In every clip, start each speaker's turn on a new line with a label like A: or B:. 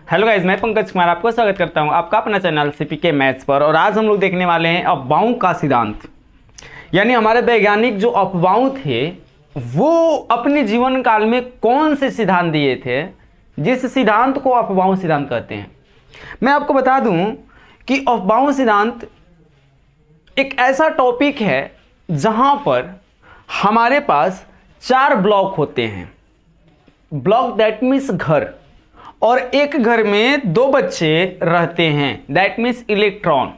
A: Hello guys, मैं पंकज कुमार आपको स्वागत करता हूं आपका अपना चैनल सीपीके मैथ्स पर। और आज हम लोग देखने वाले हैं अफवाहों का सिद्धांत। यानी हमारे वैज्ञानिक जो अफवाह थे वो अपने जीवन काल में कौन से सिद्धांत दिए थे जिस सिद्धांत को अफवाह सिद्धांत कहते हैं। मैं आपको बता दूं कि अफवाह सिद्धांत एक ऐसा टॉपिक है जहां पर हमारे पास 4 ब्लॉक होते हैं। ब्लॉक दैट मीन्स घर, और एक घर में 2 बच्चे रहते हैं, दैट मीन्स इलेक्ट्रॉन।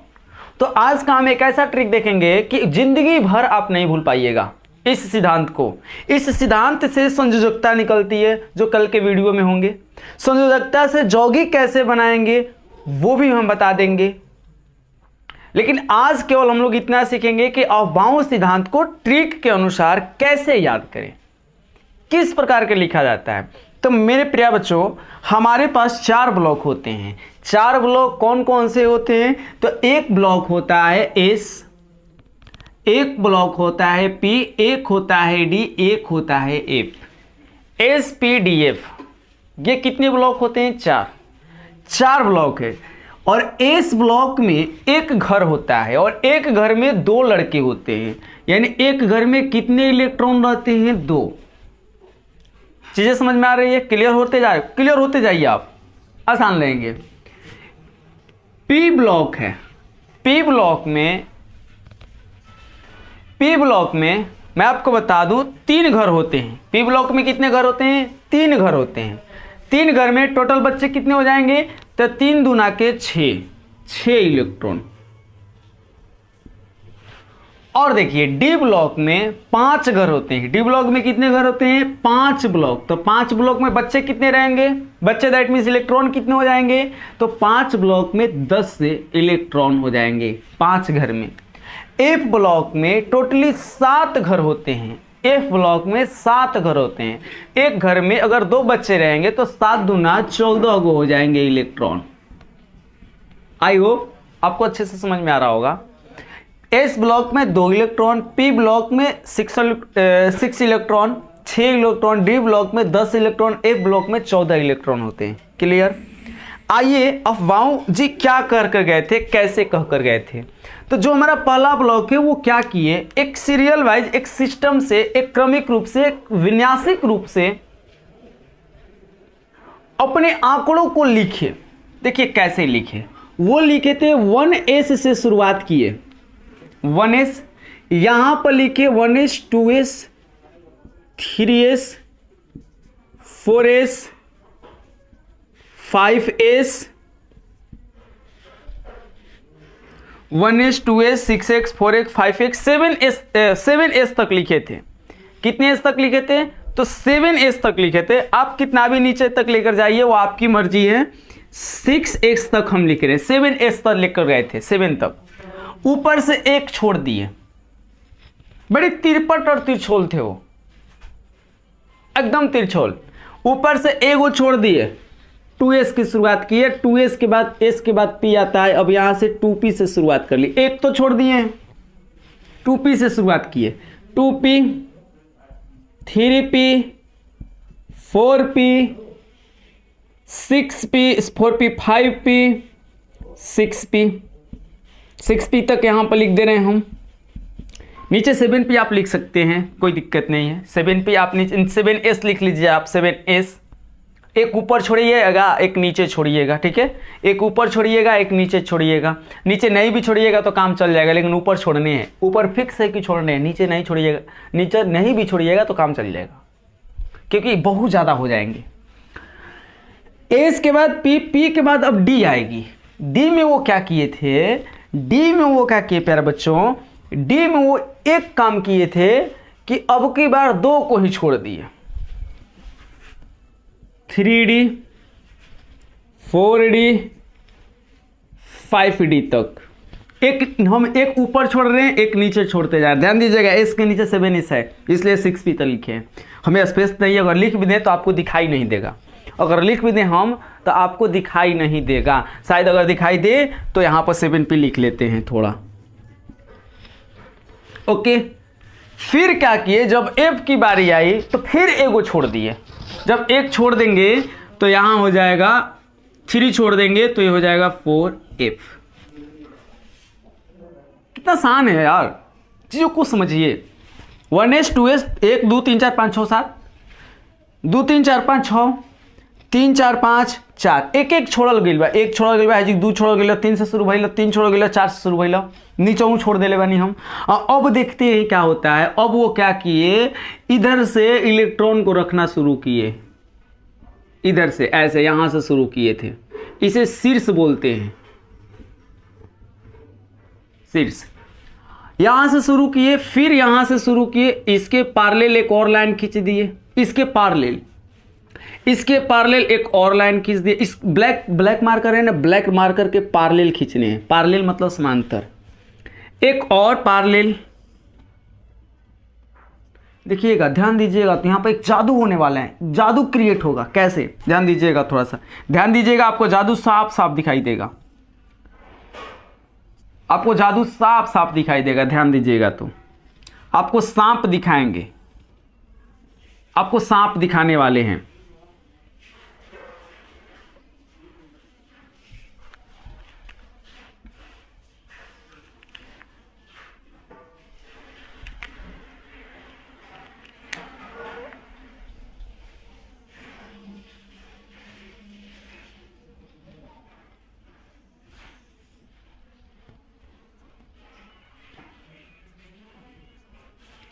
A: तो आज का हम एक ऐसा ट्रिक देखेंगे कि जिंदगी भर आप नहीं भूल पाइएगा इस सिद्धांत को। इस सिद्धांत से संयोजकता निकलती है जो कल के वीडियो में होंगे। संयोजकता से यौगिक कैसे बनाएंगे वो भी हम बता देंगे। लेकिन आज केवल हम लोग इतना सीखेंगे कि अफवाह सिद्धांत को ट्रिक के अनुसार कैसे याद करें, किस प्रकार के लिखा जाता है। तो मेरे प्रिय बच्चों, हमारे पास 4 ब्लॉक होते हैं। 4 ब्लॉक कौन कौन से होते हैं? तो एक ब्लॉक होता है एस, एक ब्लॉक होता है पी, एक होता है डी, एक होता है F. S P D F ये कितने ब्लॉक होते हैं? 4 ब्लॉक है। और एस ब्लॉक में एक घर होता है और एक घर में 2 लड़के होते हैं। यानी एक घर में कितने इलेक्ट्रॉन रहते हैं? 2। चीजें समझ में आ रही है? क्लियर होते जाइए, आप आसान लेंगे। पी ब्लॉक है। पी ब्लॉक में मैं आपको बता दूं 3 घर होते हैं। पी ब्लॉक में कितने घर होते हैं? 3 घर होते हैं। 3 घर में टोटल बच्चे कितने हो जाएंगे? तो 3 दूना के 6 इलेक्ट्रॉन। और देखिए डी ब्लॉक में 5 घर होते हैं। डी ब्लॉक में कितने घर होते हैं? 5 ब्लॉक। तो 5 ब्लॉक में बच्चे कितने रहेंगे? बच्चे दैट मीन्स इलेक्ट्रॉन कितने हो जाएंगे? तो 5 ब्लॉक में 10 से इलेक्ट्रॉन हो जाएंगे 5 घर में। एफ ब्लॉक में टोटली 7 घर होते हैं। एफ ब्लॉक में 7 घर होते हैं। एक घर में अगर 2 बच्चे रहेंगे तो 7 दूना 14 गो हो जाएंगे इलेक्ट्रॉन। आई होप आपको अच्छे से समझ में आ रहा होगा। एस ब्लॉक में 2 इलेक्ट्रॉन, पी ब्लॉक में 6 इलेक्ट्रॉन, 6 इलेक्ट्रॉन, डी ब्लॉक में 10 इलेक्ट्रॉन, एफ ब्लॉक में 14 इलेक्ट्रॉन होते हैं। क्लियर? आइए अफवाह जी क्या कर गए थे, कैसे कह कर गए थे। तो जो हमारा पहला ब्लॉक है वो क्या किए, एक सीरियल वाइज, एक सिस्टम से, एक क्रमिक रूप से, एक विन्यासिक रूप से अपने आंकड़ों को लिखे। देखिए कैसे लिखे, वो लिखे थे 1s से शुरुआत किए। 1s यहां पर लिखे 1s, 2s, 3s, 4s, 5s, 1s, 2s, 6x, 4x, 5x, 7s तक लिखे थे। कितने s तक लिखे थे? तो 7s तक लिखे थे। आप कितना भी नीचे तक लेकर जाइए वो आपकी मर्जी है। 6x तक हम लिख रहे हैं, 7s तक लेकर गए थे, 7 तक। ऊपर से एक छोड़ दिए। बड़ी तिरपट और तिरछोल थे वो, एकदम तिरछोल। ऊपर से एगो छोड़ दिए, 2s की शुरुआत की है। 2s के बाद s के बाद p आता है। अब यहां से 2p से शुरुआत कर ली। एक तो छोड़ दिए, 2p से शुरुआत किए। 2p, 3p, 4p, 6p, 4p, 5p, 6p, 6p तक यहां पर लिख दे रहे हैं हम। नीचे 7p आप लिख सकते हैं, कोई दिक्कत नहीं है। 7p आप नीचे 7s लिख लीजिए आप, 7s। एक ऊपर छोड़िएगा, एक नीचे छोड़िएगा, ठीक है? एक ऊपर छोड़िएगा, एक नीचे छोड़िएगा। नीचे नहीं भी छोड़िएगा तो काम चल जाएगा, लेकिन ऊपर छोड़ने हैं। ऊपर फिक्स है कि छोड़ने हैं, नीचे नहीं छोड़िएगा। नीचे नहीं भी छोड़िएगा तो काम चल जाएगा, क्योंकि बहुत ज़्यादा हो जाएंगे। एस के बाद पी, पी के बाद अब डी आएगी। डी में वो क्या किए थे? डी में वो क्या किए प्यारे बच्चों? डी में वो एक काम किए थे कि अब की बार 2 को ही छोड़ दिए। 3D, 4D, 5D तक। हम एक ऊपर छोड़ रहे हैं, एक नीचे छोड़ते जा रहे हैं। ध्यान दीजिएगा, एस के नीचे 7s है, इसलिए 6p तक लिखे हैं। हमें स्पेस नहीं है, अगर लिख भी दें तो आपको दिखाई नहीं देगा। अगर लिख भी दें हम तो आपको दिखाई नहीं देगा। शायद अगर दिखाई दे तो यहां पर 7p लिख लेते हैं थोड़ा। ओके, फिर क्या किए, जब f की बारी आई तो फिर एगो छोड़ दिए। जब एक छोड़ देंगे तो यहां हो जाएगा 3 छोड़ देंगे तो ये हो जाएगा 4f। कितना आसान है यार, चीज़ों को समझिए। 1s 2s 1 2 3 4 5 6 7 2 3 4 5 6 3 4 5 4 एक एक छोड़ल गई बा, एक छोड़ल गई बा है जी, 2 छोड़ल गई, 3 से शुरू भइल, 3 छोड़ गई, 4 से शुरू भइल, नीचे छोड़ देले बानी हम। अब देखते हैं क्या होता है। अब वो क्या किए, इधर से इलेक्ट्रॉन को रखना शुरू किए, इधर से ऐसे यहां से शुरू किए थे। इसे शीर्ष बोलते हैं, शीर्ष। यहां से शुरू किए, फिर यहां से शुरू किए, इसके पैरेलल एक और लाइन खींच दिए, इसके पैरेलल, इसके पैरेलल एक और लाइन खींच दिए। इस ब्लैक मार्कर है ना, ब्लैक मार्कर के पैरेलल खींचने हैं। पैरेलल मतलब समांतर। एक और पैरेलल, देखिएगा, ध्यान दीजिएगा, तो यहां पर एक जादू होने वाला है, जादू क्रिएट होगा। कैसे, ध्यान दीजिएगा, थोड़ा सा ध्यान दीजिएगा, आपको जादू साफ साफ दिखाई देगा, आपको जादू साफ साफ दिखाई देगा। ध्यान दीजिएगा, तो आपको सांप दिखाएंगे, आपको सांप दिखाने वाले हैं।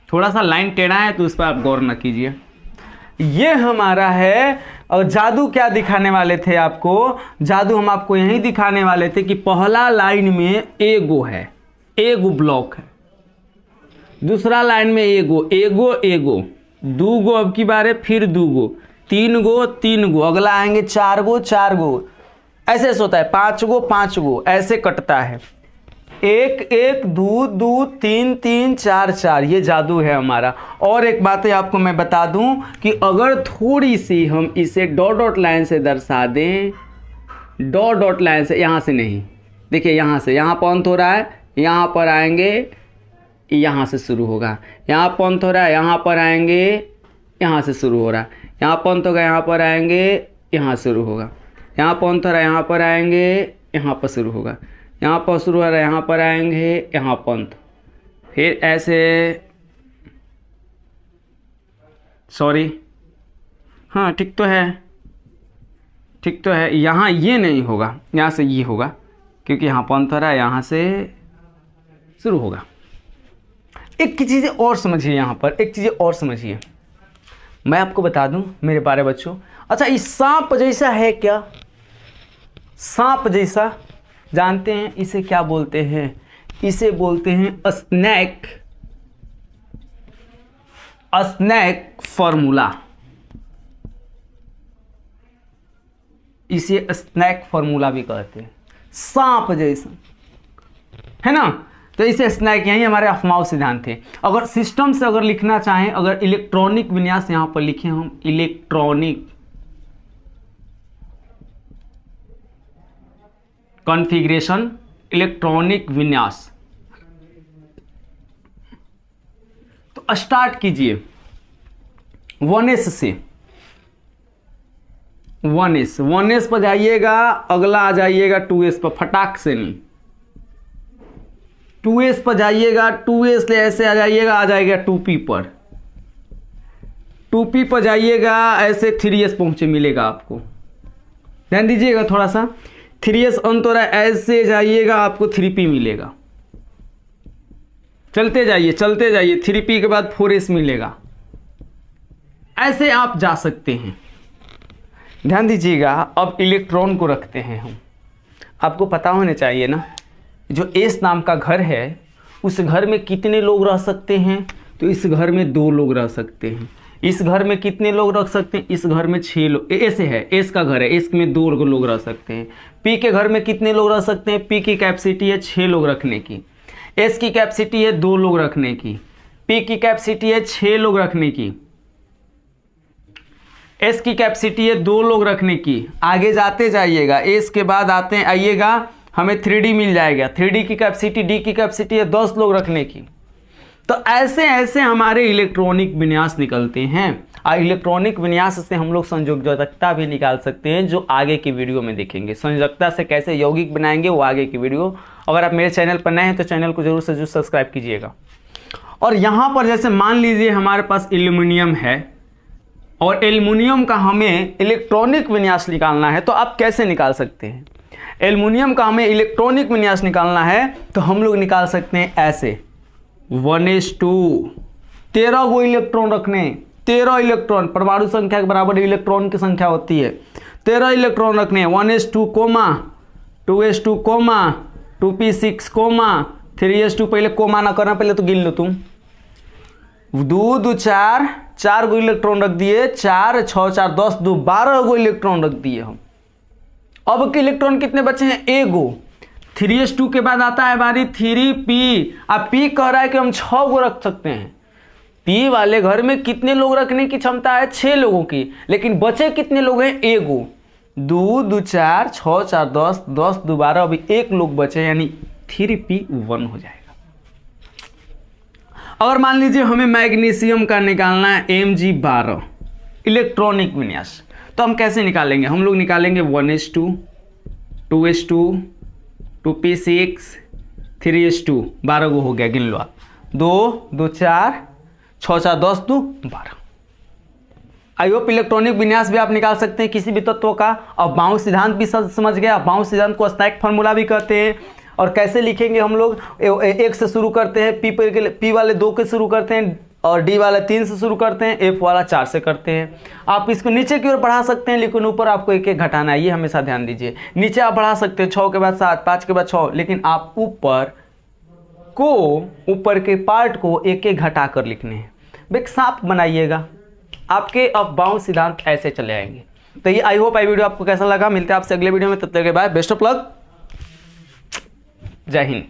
A: थोड़ा सा लाइन टेढ़ा है तो उस पर आप गौर न कीजिए। ये हमारा है। और जादू क्या दिखाने वाले थे आपको, जादू हम आपको यही दिखाने वाले थे कि पहला लाइन में एगो है, एगो ब्लॉक है, दूसरा लाइन में एगो एगो एगो, 2 गो अब की बार है, फिर 2 गो, 3 गो 3 गो, अगला आएंगे 4 गो 4 गो, ऐसे होता है 5 गो 5 गो, ऐसे कटता है। 1 1 2 2 3 3 4 4, ये जादू है हमारा। और एक बात है आपको मैं बता दूं कि अगर थोड़ी सी हम इसे डॉट डॉट लाइन से दर्शा दें, डॉट डॉट लाइन से, यहाँ से नहीं, देखिए यहाँ से, यहाँ पंथ हो रहा है, यहाँ पर आएंगे, यहाँ से शुरू होगा, यहाँ पंथ हो रहा है, यहाँ पर आएंगे, यहाँ से शुरू हो रहा है, यहाँ पंथ होगा, यहाँ पर आएंगे, यहाँ शुरू होगा, यहाँ पंथ हो रहा है, यहाँ पर आएंगे, यहाँ पर शुरू होगा, यहाँ पर शुरू हो रहा है, यहाँ पर आएंगे, यहाँ पंथ, फिर ऐसे, सॉरी, हाँ ठीक तो है, ठीक तो है। यहाँ ये नहीं होगा, यहाँ से ये होगा, क्योंकि यहाँ पंथ हो रहा है, यहाँ से शुरू होगा। एक चीज़ें और समझिए, यहाँ पर एक चीज़ें और समझिए, मैं आपको बता दूं मेरे प्यारे बच्चों। अच्छा, इस सांप जैसा है क्या, सांप जैसा जानते हैं इसे क्या बोलते हैं, इसे बोलते हैं स्नैक, स्नैक फॉर्मूला, इसे स्नैक फॉर्मूला भी कहते हैं, सांप जैसा है ना। तो इसे स्नैक, यही हमारे अफमाओ सिद्धांत थे। अगर सिस्टम से अगर लिखना चाहें, अगर इलेक्ट्रॉनिक विन्यास यहां पर लिखें हम, इलेक्ट्रॉनिक कॉन्फ़िगरेशन, इलेक्ट्रॉनिक विन्यास, तो स्टार्ट कीजिए 1s से, 1s पर जाइएगा, अगला आ जाइएगा 2s पर, फटाक से नहीं, 2s पर जाइएगा, 2s से ऐसे आ जाइएगा 2p पर, 2p पर जाइएगा, ऐसे 3s पहुंचे मिलेगा आपको। ध्यान दीजिएगा थोड़ा सा, 3s अंत हो रहा है, ऐसे जाइएगा आपको 3p मिलेगा, चलते जाइए 3p के बाद 4s मिलेगा, ऐसे आप जा सकते हैं। ध्यान दीजिएगा, अब इलेक्ट्रॉन को रखते हैं हम, आपको पता होना चाहिए ना, जो s नाम का घर है, उस घर में कितने लोग रह सकते हैं, तो इस घर में 2 लोग रह सकते हैं। इस घर में कितने लोग रख सकते हैं, इस घर में 6 लोग, ऐसे है, s का घर है, s में 2 लोग रह सकते हैं। p के घर में कितने लोग रह सकते हैं, p की कैपेसिटी है 6 लोग रखने की, s की कैपेसिटी है 2 लोग रखने की, p की कैपेसिटी है 6 लोग रखने की, s की कैपेसिटी है 2 लोग रखने की। आगे जाते जाइएगा, s के बाद आइएगा, हमें 3D मिल जाएगा, 3D की कैपेसिटी, d की कैपेसिटी है 10 लोग रखने की। तो ऐसे ऐसे हमारे इलेक्ट्रॉनिक विन्यास निकलते हैं। और इलेक्ट्रॉनिक विन्यास से हम लोग संयोजकता भी निकाल सकते हैं, जो आगे की वीडियो में देखेंगे। संयोजकता से कैसे यौगिक बनाएंगे वो आगे की वीडियो। अगर आप मेरे चैनल पर नए हैं तो चैनल को जरूर से जरूर सब्सक्राइब कीजिएगा। और यहाँ पर जैसे मान लीजिए हमारे पास एल्युमिनियम है और एल्युमिनियम का हमें इलेक्ट्रॉनिक विन्यास निकालना है, तो आप कैसे निकाल सकते हैं? एल्युमिनियम का हमें इलेक्ट्रॉनिक विन्यास निकालना है तो हम लोग निकाल सकते हैं ऐसे 1s2, 13 गो इलेक्ट्रॉन रखने, 13 इलेक्ट्रॉन परमाणु संख्या के बराबर इलेक्ट्रॉन की संख्या होती है। 13 इलेक्ट्रॉन रखने, 1s2 coma, 2s2 coma, 2p6 coma, 3s2, पहले कोमा ना करना, पहले तो गिन लो तुम। 2 2 4, 4 गो इलेक्ट्रॉन रख दिए, 4 6 4 10 2 12 गो इलेक्ट्रॉन रख दिए हम। अब के इलेक्ट्रॉन कितने बचे हैं? एगो। 3s2 के बाद आता है हमारी 3p। अब p कह रहा है कि हम 6 गो रख सकते हैं। p वाले घर में कितने लोग रखने की क्षमता है? 6 लोगों की, लेकिन बचे कितने लोग हैं? एगो। 2 2 4 6 4 10 10 2 12, अभी 1 लोग बचे, यानी 3p1 हो जाएगा। अगर मान लीजिए हमें मैग्नीशियम का निकालना है Mg12 इलेक्ट्रॉनिक विन्यास, तो हम कैसे निकालेंगे? हम लोग निकालेंगे 1s2, 2s2, 2p6, 3s2, 12 गो हो गया, गिन लो आप। 2 2 4 6 4 10 2 12। आई होप इलेक्ट्रॉनिक विन्यास भी आप निकाल सकते हैं किसी भी तत्व का। और बाउंस सिद्धांत भी समझ गए। बाउंस सिद्धांत को स्टैक फार्मूला भी कहते हैं। और कैसे लिखेंगे हम लोग? 1 से शुरू करते हैं, पी वाले 2 के शुरू करते हैं, और डी वाला 3 से शुरू करते हैं, एफ वाला 4 से करते हैं। आप इसको नीचे की ओर बढ़ा सकते हैं, लेकिन ऊपर आपको एक एक घटाना है, ये हमेशा ध्यान दीजिए। नीचे आप बढ़ा सकते हैं 6 के बाद 7, 5 के बाद 6, लेकिन आप ऊपर के पार्ट को एक एक घटा कर लिखने हैं। बेक साफ बनाइएगा, आपके अब बाउंस सिद्धांत ऐसे चले आएंगे। तो ये आई होप वीडियो आपको कैसा लगा। मिलते हैं आपसे अगले वीडियो में, तब तक के बाय, बेस्ट ऑफ लक, जय हिंद।